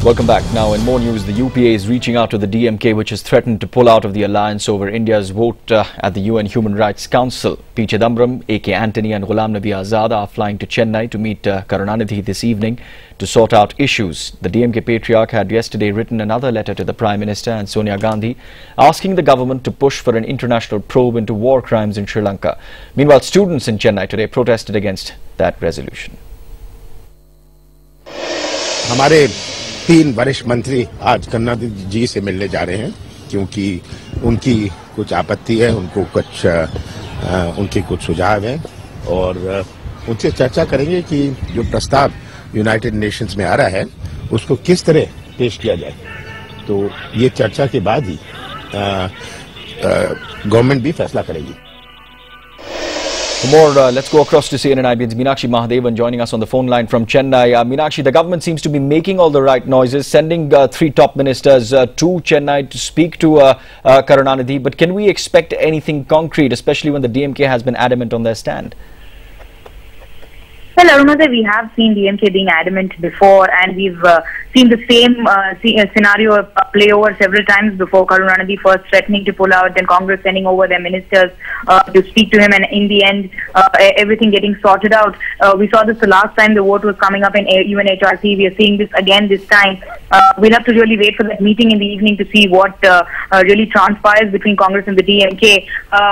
Welcome back. Now, in more news, the UPA is reaching out to the DMK, which has threatened to pull out of the alliance over India's vote at the UN Human Rights Council. P. Chidambaram, A.K. Antony and Ghulam Nabi Azad are flying to Chennai to meet Karunanidhi this evening to sort out issues. The DMK patriarch had yesterday written another letter to the Prime Minister and Sonia Gandhi asking the government to push for an international probe into war crimes in Sri Lanka. Meanwhile, students in Chennai today protested against that resolution. हमारे 3 वरिष्ठ मंत्री आज करुणानिधि जी से मिलने जा रहे हैं क्योंकि उनकी कुछ आपत्ति है, उनके कुछ सुझाव हैं और उनसे चर्चा करेंगे कि जो प्रस्ताव यूनाइटेड नेशंस में आ रहा है उसको किस तरह पेश किया जाए। तो ये चर्चा के बाद ही गवर्नमेंट भी फैसला करेगी। For more, let's go across to CNN-IBN's Meenakshi Mahadevan joining us on the phone line from Chennai. Meenakshi, the government seems to be making all the right noises, sending 3 top ministers to Chennai to speak to Karunanidhi. But can we expect anything concrete, especially when the DMK has been adamant on their stand? Well, Arunodaya, we have seen DMK being adamant before, and we've seen the same scenario play over several times before. Karunanidhi first threatening to pull out, then Congress sending over their ministers to speak to him, and in the end, everything getting sorted out. We saw this the last time the vote was coming up in UNHRC. We are seeing this again this time. We'll have to really wait for that meeting in the evening to see what really transpires between Congress and the DMK.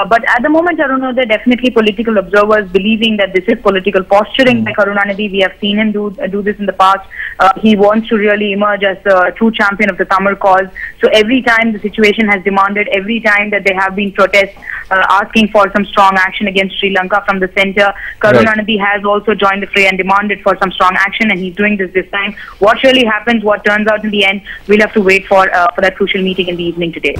But at the moment, Arunodaya, definitely political observers believing that this is political posturing by Karunanidhi. We have seen him do this in the past. He wants to really emerge as a true champion of the Tamil cause. So every time the situation has demanded, every time that there have been protests asking for some strong action against Sri Lanka from the centre, Karunanidhi has also joined the fray and demanded for some strong action, and he's doing this time. What really happens, what turns out in the end, we'll have to wait for that crucial meeting in the evening today.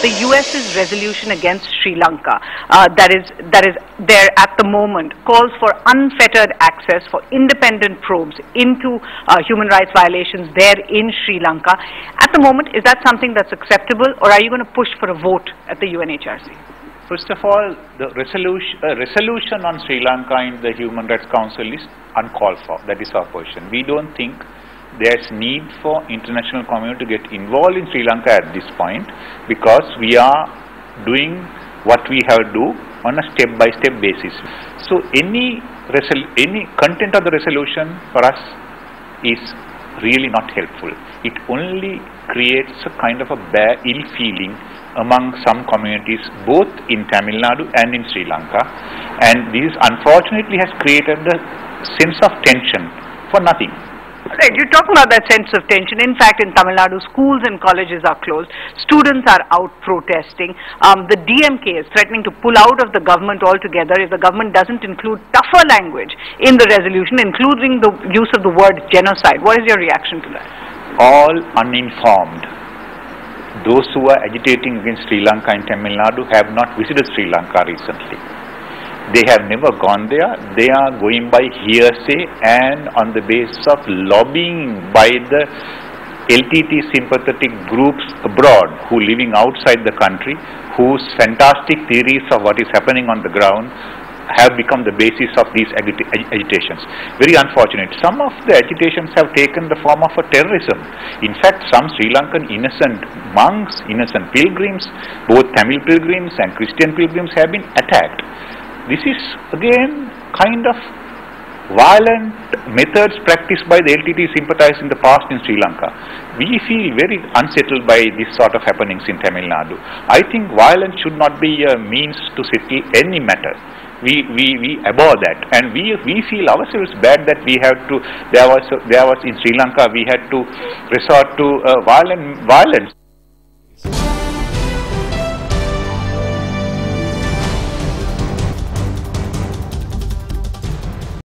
The US's resolution against Sri Lanka that is there at the moment calls for unfettered access for independent probes into human rights violations there in Sri Lanka. At the moment, is that something that's acceptable, or are you going to push for a vote at the UNHRC? First of all, the resolution on Sri Lanka in the Human Rights Council is uncalled for. That is our position. We don't think there's need for international community to get involved in Sri Lanka at this point, because we are doing what we have to do on a step-by-step basis. So any content of the resolution for us is really not helpful. It only creates a kind of a bare ill feeling among some communities, both in Tamil Nadu and in Sri Lanka, and this unfortunately has created a sense of tension for nothing. Right, you're talking about that sense of tension. In fact, in Tamil Nadu, schools and colleges are closed. Students are out protesting. The DMK is threatening to pull out of the government altogether if the government doesn't include tougher language in the resolution, including the use of the word genocide. What is your reaction to that? All uninformed. Those who are agitating against Sri Lanka and Tamil Nadu have not visited Sri Lanka recently. They have never gone there. They are going by hearsay and on the basis of lobbying by the LTT sympathetic groups abroad who living outside the country, whose fantastic theories of what is happening on the ground have become the basis of these agitations. Very unfortunate. Some of the agitations have taken the form of a terrorism. In fact, some Sri Lankan innocent monks, innocent pilgrims, both Tamil pilgrims and Christian pilgrims have been attacked. This is again kind of violent methods practiced by the LTT sympathizers in the past in Sri Lanka. We feel very unsettled by this sort of happenings in Tamil Nadu. I think violence should not be a means to settle any matter. We abhor that, and we feel ourselves bad that we have to. There was in Sri Lanka we had to resort to violence.